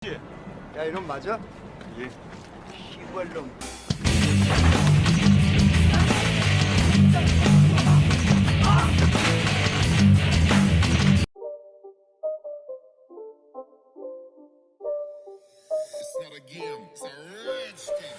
야, 이놈 맞아? 예. 시벌놈.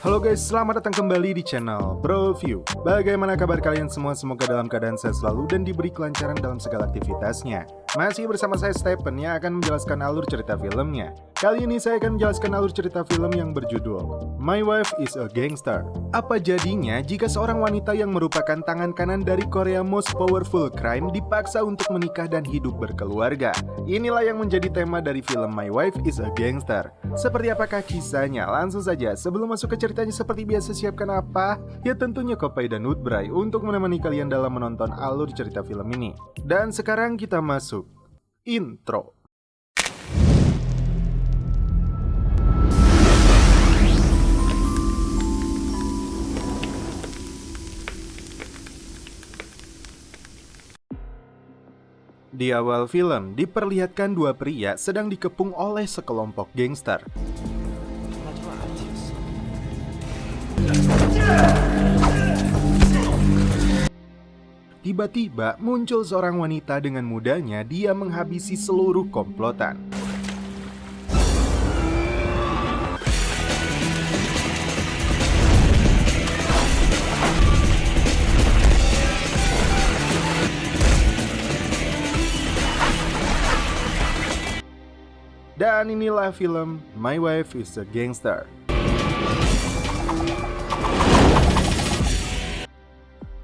Halo guys, selamat datang kembali di channel Broview. Bagaimana kabar kalian semua? Semoga dalam keadaan sehat selalu dan diberi kelancaran dalam segala aktivitasnya. Masih bersama saya Stephen yang akan menjelaskan alur cerita filmnya. Kali ini saya akan menjelaskan alur cerita film yang berjudul My Wife is a Gangster. Apa jadinya jika seorang wanita yang merupakan tangan kanan dari Korea Most Powerful Crime dipaksa untuk menikah dan hidup berkeluarga? Inilah yang menjadi tema dari film My Wife is a Gangster. Seperti apakah kisahnya? Langsung saja, sebelum masuk ke ceritanya seperti biasa, siapkan apa? Ya tentunya kopi dan woodbray untuk menemani kalian dalam menonton alur cerita film ini. Dan sekarang kita masuk intro. Di awal film, diperlihatkan dua pria sedang dikepung oleh sekelompok gangster. Tiba-tiba muncul seorang wanita dengan mudahnya dia menghabisi seluruh komplotan. Dan inilah film My Wife is a Gangster.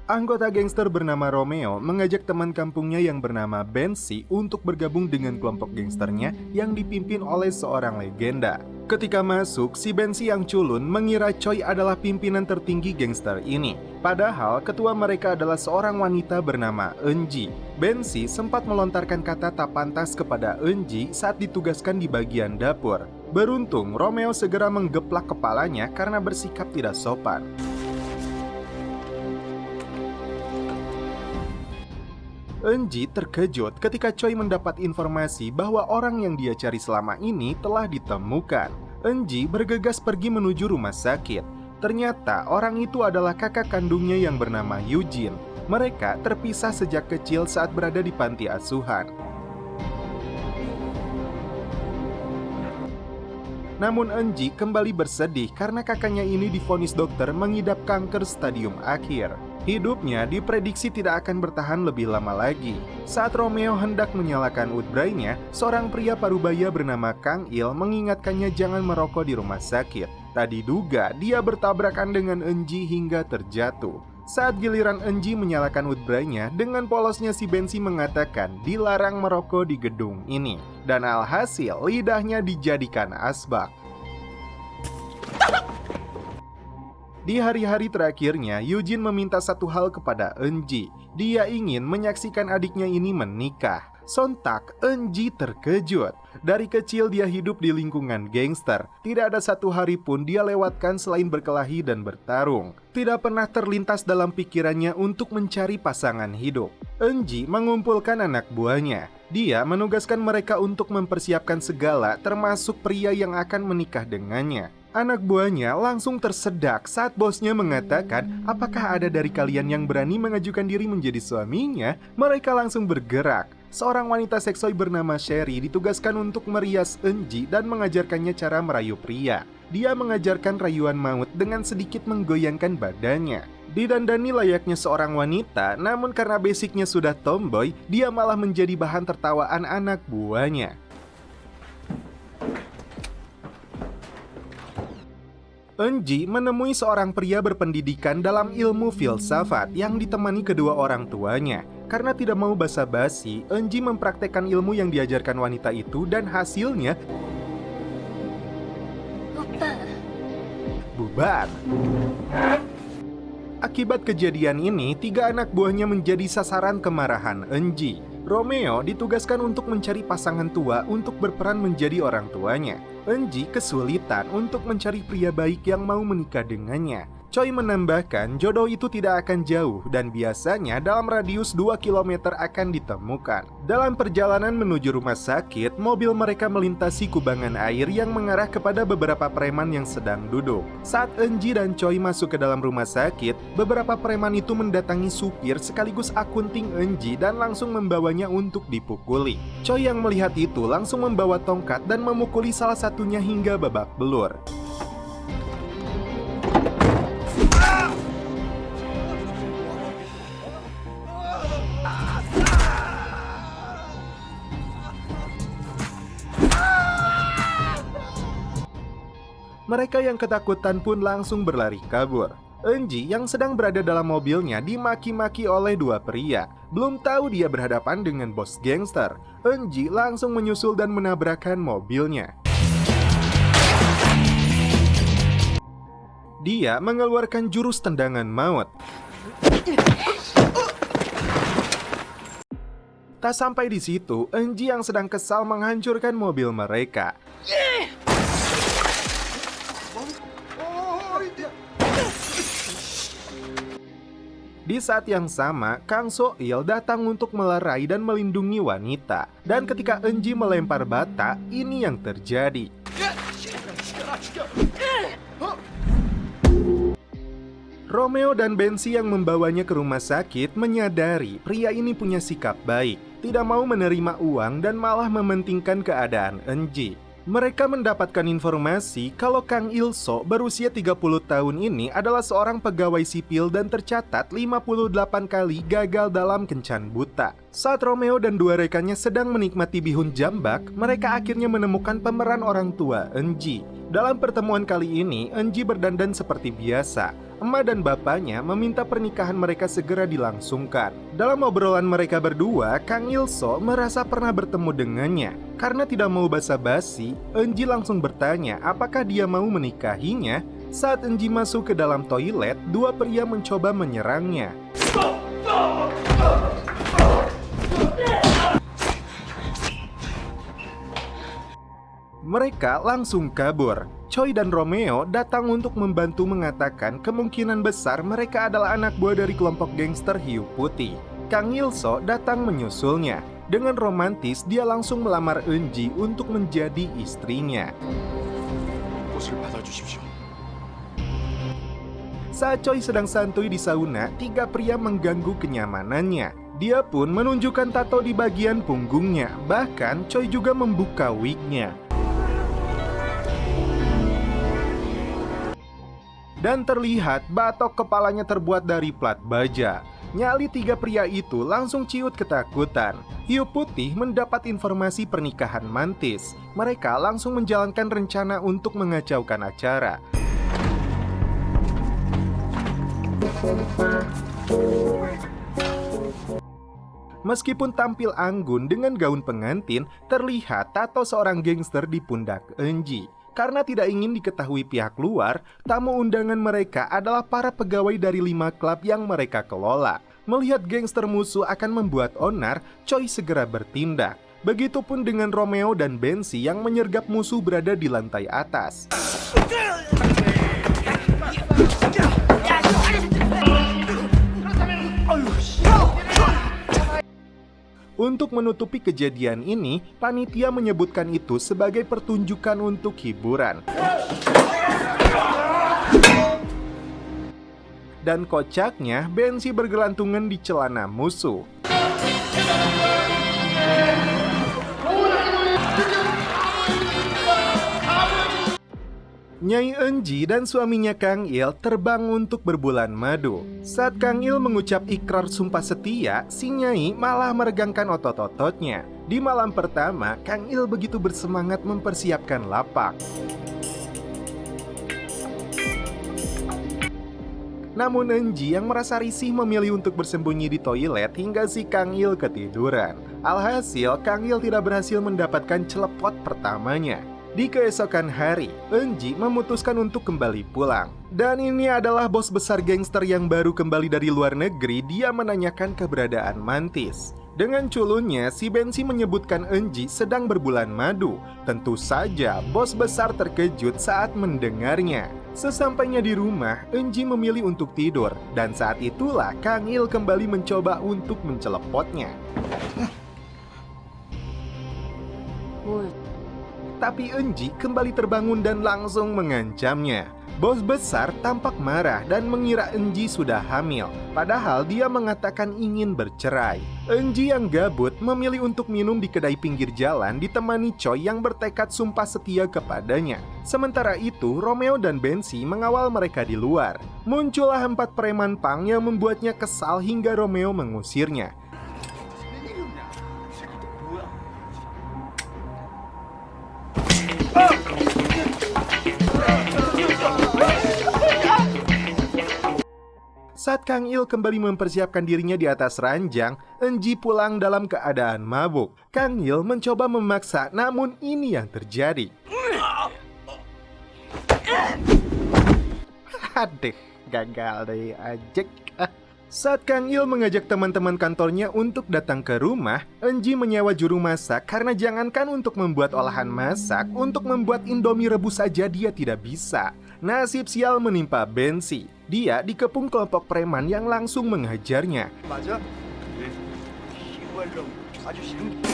Anggota gangster bernama Romeo mengajak teman kampungnya yang bernama Bensi untuk bergabung dengan kelompok gangsternya yang dipimpin oleh seorang legenda. Ketika masuk, si Bensi yang culun mengira Choi adalah pimpinan tertinggi gangster ini. Padahal ketua mereka adalah seorang wanita bernama Eunji. Bensi sempat melontarkan kata tak pantas kepada Eunji saat ditugaskan di bagian dapur. Beruntung, Romeo segera menggeplak kepalanya karena bersikap tidak sopan. Eunji terkejut ketika Choi mendapat informasi bahwa orang yang dia cari selama ini telah ditemukan. Eunji bergegas pergi menuju rumah sakit. Ternyata orang itu adalah kakak kandungnya yang bernama Eugene. Mereka terpisah sejak kecil saat berada di panti asuhan. Namun Eunji kembali bersedih karena kakaknya ini divonis dokter mengidap kanker stadium akhir. Hidupnya diprediksi tidak akan bertahan lebih lama lagi. Saat Romeo hendak menyalakan woodbray-nya, seorang pria parubaya bernama Kang Il mengingatkannya jangan merokok di rumah sakit. Tak diduga, dia bertabrakan dengan Eunji hingga terjatuh. Saat giliran Eunji menyalakan woodbray-nya, dengan polosnya si Bensi mengatakan dilarang merokok di gedung ini. Dan alhasil, lidahnya dijadikan asbak. Di hari-hari terakhirnya, Eugene meminta satu hal kepada Eunji. Dia ingin menyaksikan adiknya ini menikah. Sontak, Eunji terkejut. Dari kecil dia hidup di lingkungan gangster. Tidak ada satu hari pun dia lewatkan selain berkelahi dan bertarung. Tidak pernah terlintas dalam pikirannya untuk mencari pasangan hidup. Eunji mengumpulkan anak buahnya. Dia menugaskan mereka untuk mempersiapkan segala, termasuk pria yang akan menikah dengannya. Anak buahnya langsung tersedak saat bosnya mengatakan, apakah ada dari kalian yang berani mengajukan diri menjadi suaminya? Mereka langsung bergerak. Seorang wanita seksoi bernama Sherry ditugaskan untuk merias Eunji dan mengajarkannya cara merayu pria. Dia mengajarkan rayuan maut dengan sedikit menggoyangkan badannya. Didandani layaknya seorang wanita, namun karena basicnya sudah tomboy, dia malah menjadi bahan tertawaan anak buahnya. Eunji menemui seorang pria berpendidikan dalam ilmu filsafat yang ditemani kedua orang tuanya. Karena tidak mau basa-basi, Eunji mempraktekkan ilmu yang diajarkan wanita itu dan hasilnya bubar. Akibat kejadian ini, 3 anak buahnya menjadi sasaran kemarahan Eunji. Romeo ditugaskan untuk mencari pasangan tua untuk berperan menjadi orang tuanya. Eunji kesulitan untuk mencari pria baik yang mau menikah dengannya. Choi menambahkan jodoh itu tidak akan jauh dan biasanya dalam radius 2 km akan ditemukan. Dalam perjalanan menuju rumah sakit, mobil mereka melintasi kubangan air yang mengarah kepada beberapa preman yang sedang duduk. Saat Eunji dan Choi masuk ke dalam rumah sakit, beberapa preman itu mendatangi supir sekaligus akunting Eunji dan langsung membawanya untuk dipukuli. Choi yang melihat itu langsung membawa tongkat dan memukuli salah satunya hingga babak belur. Mereka yang ketakutan pun langsung berlari kabur. Eunji yang sedang berada dalam mobilnya dimaki-maki oleh dua pria. Belum tahu dia berhadapan dengan bos gangster. Eunji langsung menyusul dan menabrakkan mobilnya. Dia mengeluarkan jurus tendangan maut. Tak sampai di situ, Eunji yang sedang kesal menghancurkan mobil mereka. Di saat yang sama, Kang So-il datang untuk melerai dan melindungi wanita. Dan ketika Eunji melempar bata, ini yang terjadi. Romeo dan Bensi yang membawanya ke rumah sakit menyadari pria ini punya sikap baik, tidak mau menerima uang dan malah mementingkan keadaan Eunji. Mereka mendapatkan informasi kalau Kang Il-so berusia 30 tahun ini adalah seorang pegawai sipil dan tercatat 58 kali gagal dalam kencan buta. Saat Romeo dan dua rekannya sedang menikmati bihun jambak, mereka akhirnya menemukan pemeran orang tua Eunji. Dalam pertemuan kali ini, Eunji berdandan seperti biasa. Emak dan bapaknya meminta pernikahan mereka segera dilangsungkan. Dalam obrolan mereka berdua, Kang Il-so merasa pernah bertemu dengannya. Karena tidak mau basa-basi, Eunji langsung bertanya apakah dia mau menikahinya. Saat Eunji masuk ke dalam toilet, dua pria mencoba menyerangnya. Mereka langsung kabur. Choi dan Romeo datang untuk membantu mengatakan kemungkinan besar mereka adalah anak buah dari kelompok gangster hiu putih. Kang Il-so datang menyusulnya. Dengan romantis, dia langsung melamar Eunji untuk menjadi istrinya. Saat Choi sedang santuy di sauna, tiga pria mengganggu kenyamanannya. Dia pun menunjukkan tato di bagian punggungnya. Bahkan Choi juga membuka wignya. Dan terlihat batok kepalanya terbuat dari plat baja. Nyali tiga pria itu langsung ciut ketakutan. Hiu putih mendapat informasi pernikahan mantis. Mereka langsung menjalankan rencana untuk mengacaukan acara. Meskipun tampil anggun dengan gaun pengantin, terlihat tato seorang gangster di pundak Eunji. Karena tidak ingin diketahui pihak luar, tamu undangan mereka adalah para pegawai dari 5 klub yang mereka kelola. Melihat gangster musuh akan membuat onar, Choi segera bertindak. Begitupun dengan Romeo dan Bensi yang menyergap musuh berada di lantai atas. Untuk menutupi kejadian ini, panitia menyebutkan itu sebagai pertunjukan untuk hiburan. Dan kocaknya, Bensi bergelantungan di celana musuh. Nyai Eunji dan suaminya Kang Il terbang untuk berbulan madu. Saat Kang Il mengucap ikrar sumpah setia, si Nyai malah meregangkan otot-ototnya. Di malam pertama, Kang Il begitu bersemangat mempersiapkan lapak. Namun Eunji yang merasa risih memilih untuk bersembunyi di toilet hingga si Kang Il ketiduran. Alhasil, Kang Il tidak berhasil mendapatkan celepot pertamanya. Di keesokan hari, Eunji memutuskan untuk kembali pulang. Dan ini adalah bos besar gangster yang baru kembali dari luar negeri. Dia menanyakan keberadaan Mantis. Dengan culunnya, si Bensi menyebutkan Eunji sedang berbulan madu. Tentu saja, bos besar terkejut saat mendengarnya. Sesampainya di rumah, Eunji memilih untuk tidur, dan saat itulah Kang Il kembali mencoba untuk mencelepotnya. Tapi Eunji kembali terbangun dan langsung mengancamnya. Bos besar tampak marah dan mengira Eunji sudah hamil, padahal dia mengatakan ingin bercerai. Eunji yang gabut memilih untuk minum di kedai pinggir jalan ditemani Choi yang bertekad sumpah setia kepadanya. Sementara itu, Romeo dan Bensi mengawal mereka di luar. Muncullah 4 preman pang yang membuatnya kesal hingga Romeo mengusirnya. Saat Kang Il kembali mempersiapkan dirinya di atas ranjang, Eunji pulang dalam keadaan mabuk. Kang Il mencoba memaksa, namun ini yang terjadi. Aduh, gagal deh ajek. Saat Kang Il mengajak teman-teman kantornya untuk datang ke rumah, Eunji menyewa juru masak karena jangankan untuk membuat olahan masak, untuk membuat Indomie rebus saja dia tidak bisa. Nasib sial menimpa Bensi. Dia dikepung kelompok preman yang langsung menghajarnya. 맞아? 네. 시월놈 아주 싫은.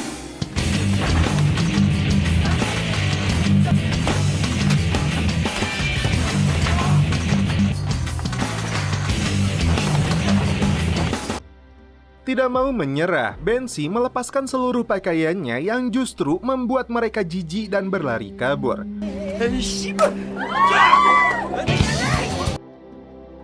Tidak mau menyerah, Bensi melepaskan seluruh pakaiannya yang justru membuat mereka jijik dan berlari kabur.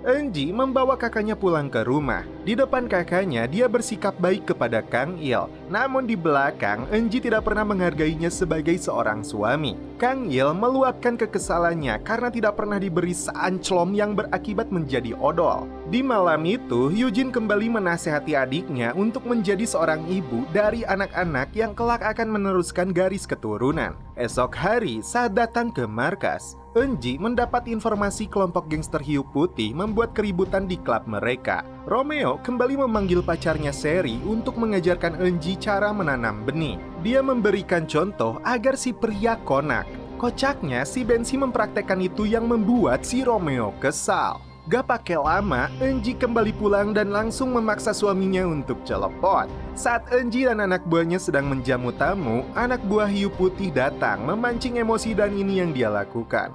Eunji membawa kakaknya pulang ke rumah. Di depan kakaknya, dia bersikap baik kepada Kang Il. Namun di belakang, Eunji tidak pernah menghargainya sebagai seorang suami. Kang Il meluapkan kekesalannya karena tidak pernah diberi seanclom yang berakibat menjadi odol. Di malam itu, Yujin kembali menasehati adiknya untuk menjadi seorang ibu dari anak-anak yang kelak akan meneruskan garis keturunan. Esok hari, saat datang ke markas, Eunji mendapat informasi kelompok gangster hiu putih membuat keributan di klub mereka. Romeo kembali memanggil pacarnya Seri untuk mengajarkan Eunji cara menanam benih. Dia memberikan contoh agar si pria konak. Kocaknya, si Bensi mempraktekkan itu yang membuat si Romeo kesal. Gak pakai lama, Eunji kembali pulang dan langsung memaksa suaminya untuk celepot. Saat Eunji dan anak buahnya sedang menjamu tamu, anak buah hiu putih datang memancing emosi dan ini yang dia lakukan.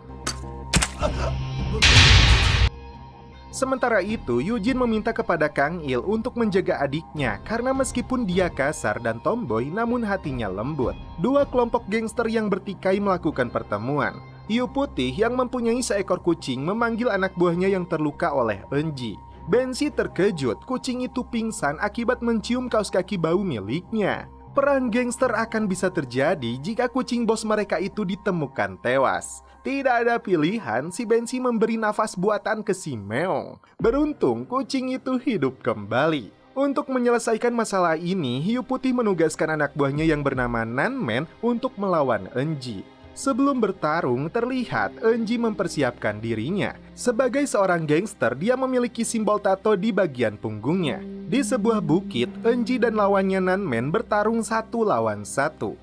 Sementara itu, Yujin meminta kepada Kang Il untuk menjaga adiknya karena meskipun dia kasar dan tomboy namun hatinya lembut. Dua kelompok gangster yang bertikai melakukan pertemuan. Hiu putih yang mempunyai seekor kucing memanggil anak buahnya yang terluka oleh Eunji. Bensi terkejut, kucing itu pingsan akibat mencium kaos kaki bau miliknya. Perang gangster akan bisa terjadi jika kucing bos mereka itu ditemukan tewas. Tidak ada pilihan, si Bensi memberi nafas buatan ke si Meong. Beruntung, kucing itu hidup kembali. Untuk menyelesaikan masalah ini, hiu putih menugaskan anak buahnya yang bernama Nanmen untuk melawan Eunji. Sebelum bertarung, terlihat Eunji mempersiapkan dirinya. Sebagai seorang gangster, dia memiliki simbol tato di bagian punggungnya. Di sebuah bukit, Eunji dan lawannya Nanmen bertarung 1 lawan 1.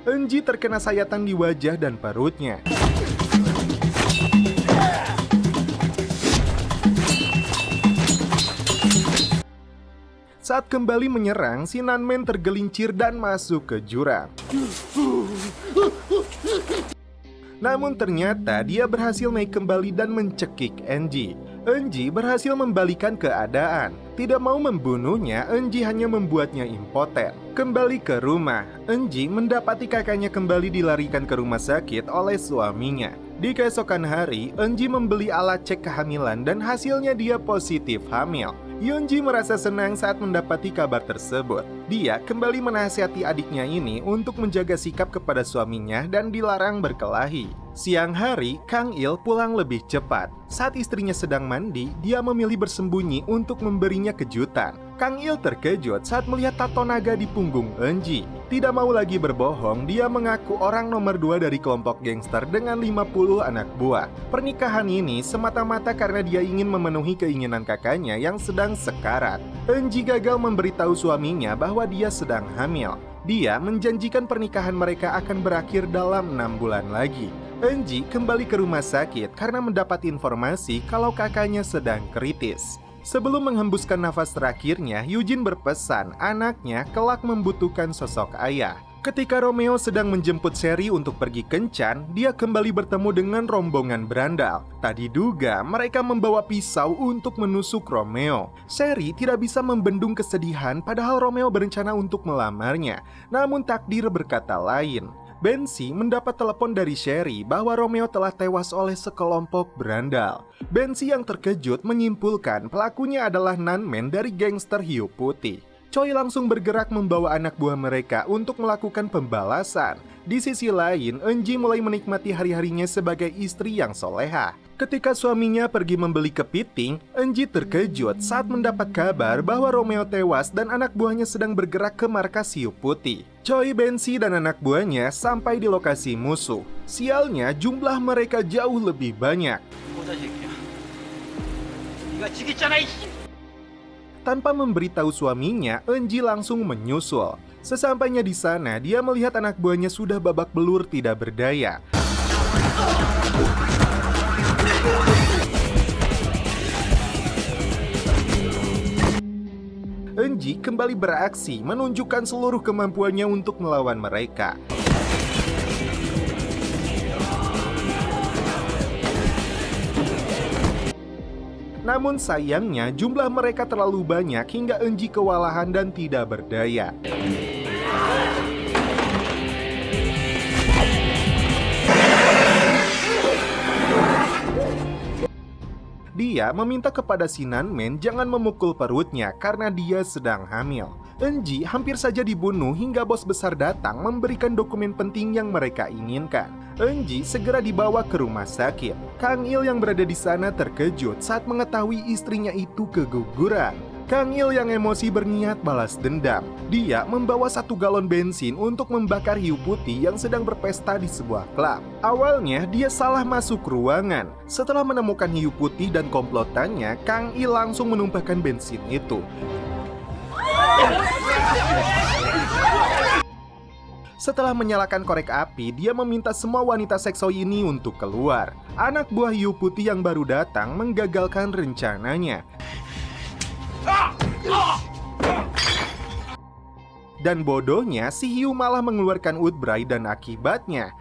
Eunji terkena sayatan di wajah dan perutnya. Saat kembali menyerang, si Nanmen tergelincir dan masuk ke jurang. Namun ternyata dia berhasil naik kembali dan mencekik Eunji. Eunji berhasil membalikan keadaan. Tidak mau membunuhnya, Eunji hanya membuatnya impoten. Kembali ke rumah, Eunji mendapati kakaknya kembali dilarikan ke rumah sakit oleh suaminya. Di keesokan hari, Eunji membeli alat cek kehamilan dan hasilnya dia positif hamil. Yeonji merasa senang saat mendapati kabar tersebut. Dia kembali menasihati adiknya ini untuk menjaga sikap kepada suaminya dan dilarang berkelahi. Siang hari, Kang Il pulang lebih cepat. Saat istrinya sedang mandi, dia memilih bersembunyi untuk memberinya kejutan. Kang Il terkejut saat melihat tato naga di punggung Eunji. Tidak mau lagi berbohong, dia mengaku orang nomor 2 dari kelompok gangster dengan 50 anak buah. Pernikahan ini semata-mata karena dia ingin memenuhi keinginan kakaknya yang sedang sekarat. Eunji gagal memberitahu suaminya bahwa dia sedang hamil. Dia menjanjikan pernikahan mereka akan berakhir dalam 6 bulan lagi. Eunji kembali ke rumah sakit karena mendapat informasi kalau kakaknya sedang kritis. Sebelum menghembuskan nafas terakhirnya, Eugene berpesan anaknya kelak membutuhkan sosok ayah. Ketika Romeo sedang menjemput Sherry untuk pergi kencan, dia kembali bertemu dengan rombongan berandal. Tak diduga, mereka membawa pisau untuk menusuk Romeo. Sherry tidak bisa membendung kesedihan padahal Romeo berencana untuk melamarnya. Namun takdir berkata lain. Bensi mendapat telepon dari Sherry bahwa Romeo telah tewas oleh sekelompok berandal. Bensi yang terkejut menyimpulkan pelakunya adalah Nanmen dari gangster hiu putih. Choi langsung bergerak membawa anak buah mereka untuk melakukan pembalasan. Di sisi lain, Eunji mulai menikmati hari-harinya sebagai istri yang soleha. Ketika suaminya pergi membeli kepiting, Eunji terkejut saat mendapat kabar bahwa Romeo tewas dan anak buahnya sedang bergerak ke markas hiu putih. Choi, Bensi, dan anak buahnya sampai di lokasi musuh. Sialnya, jumlah mereka jauh lebih banyak. Tanpa memberitahu suaminya, Eunji langsung menyusul. Sesampainya di sana, dia melihat anak buahnya sudah babak belur tidak berdaya. Eunji kembali beraksi, menunjukkan seluruh kemampuannya untuk melawan mereka. Namun sayangnya jumlah mereka terlalu banyak hingga Eunji kewalahan dan tidak berdaya. Dia meminta kepada si Nanmen jangan memukul perutnya karena dia sedang hamil. Eunji hampir saja dibunuh hingga bos besar datang memberikan dokumen penting yang mereka inginkan. Eunji segera dibawa ke rumah sakit. Kang Il yang berada di sana terkejut saat mengetahui istrinya itu keguguran. Kang Il yang emosi berniat balas dendam. Dia membawa 1 galon bensin untuk membakar hiu putih yang sedang berpesta di sebuah klub. Awalnya dia salah masuk ruangan. Setelah menemukan hiu putih dan komplotannya, Kang Il langsung menumpahkan bensin itu. Setelah menyalakan korek api, dia meminta semua wanita seksoi ini untuk keluar. Anak buah hiu putih yang baru datang menggagalkan rencananya. Dan bodohnya, si hiu malah mengeluarkan Woodbray dan akibatnya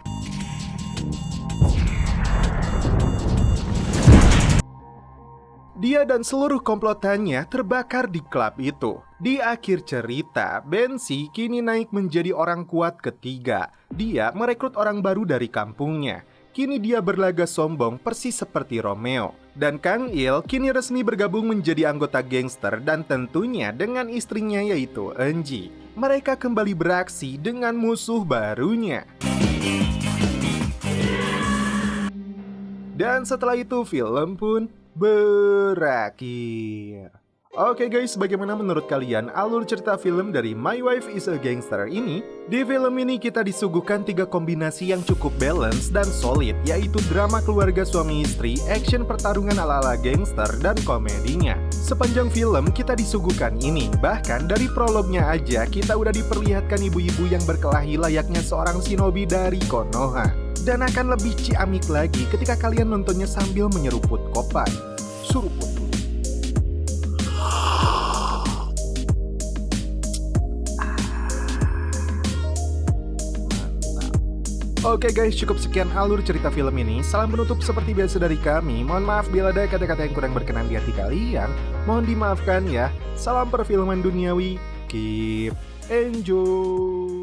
dia dan seluruh komplotannya terbakar di klub itu. Di akhir cerita, Bensi kini naik menjadi orang kuat ketiga. Dia merekrut orang baru dari kampungnya. Kini dia berlaga sombong persis seperti Romeo. Dan Kang Il kini resmi bergabung menjadi anggota gangster dan tentunya dengan istrinya yaitu Eunji. Mereka kembali beraksi dengan musuh barunya. Dan setelah itu film pun berakhir. Oke guys, bagaimana menurut kalian alur cerita film dari My Wife is a Gangster ini? Di film ini kita disuguhkan 3 kombinasi yang cukup balance dan solid, yaitu drama keluarga suami istri, action pertarungan ala-ala gangster, dan komedinya. Sepanjang film kita disuguhkan ini, bahkan dari prolognya aja kita udah diperlihatkan ibu-ibu yang berkelahi layaknya seorang shinobi dari Konoha. Dan akan lebih ciamik lagi ketika kalian nontonnya sambil menyeruput kopi. Suruput. Oke guys, cukup sekian alur cerita film ini. Salam penutup seperti biasa dari kami. Mohon maaf bila ada kata-kata yang kurang berkenan di hati kalian. Mohon dimaafkan ya. Salam perfilman duniawi. Keep enjoy.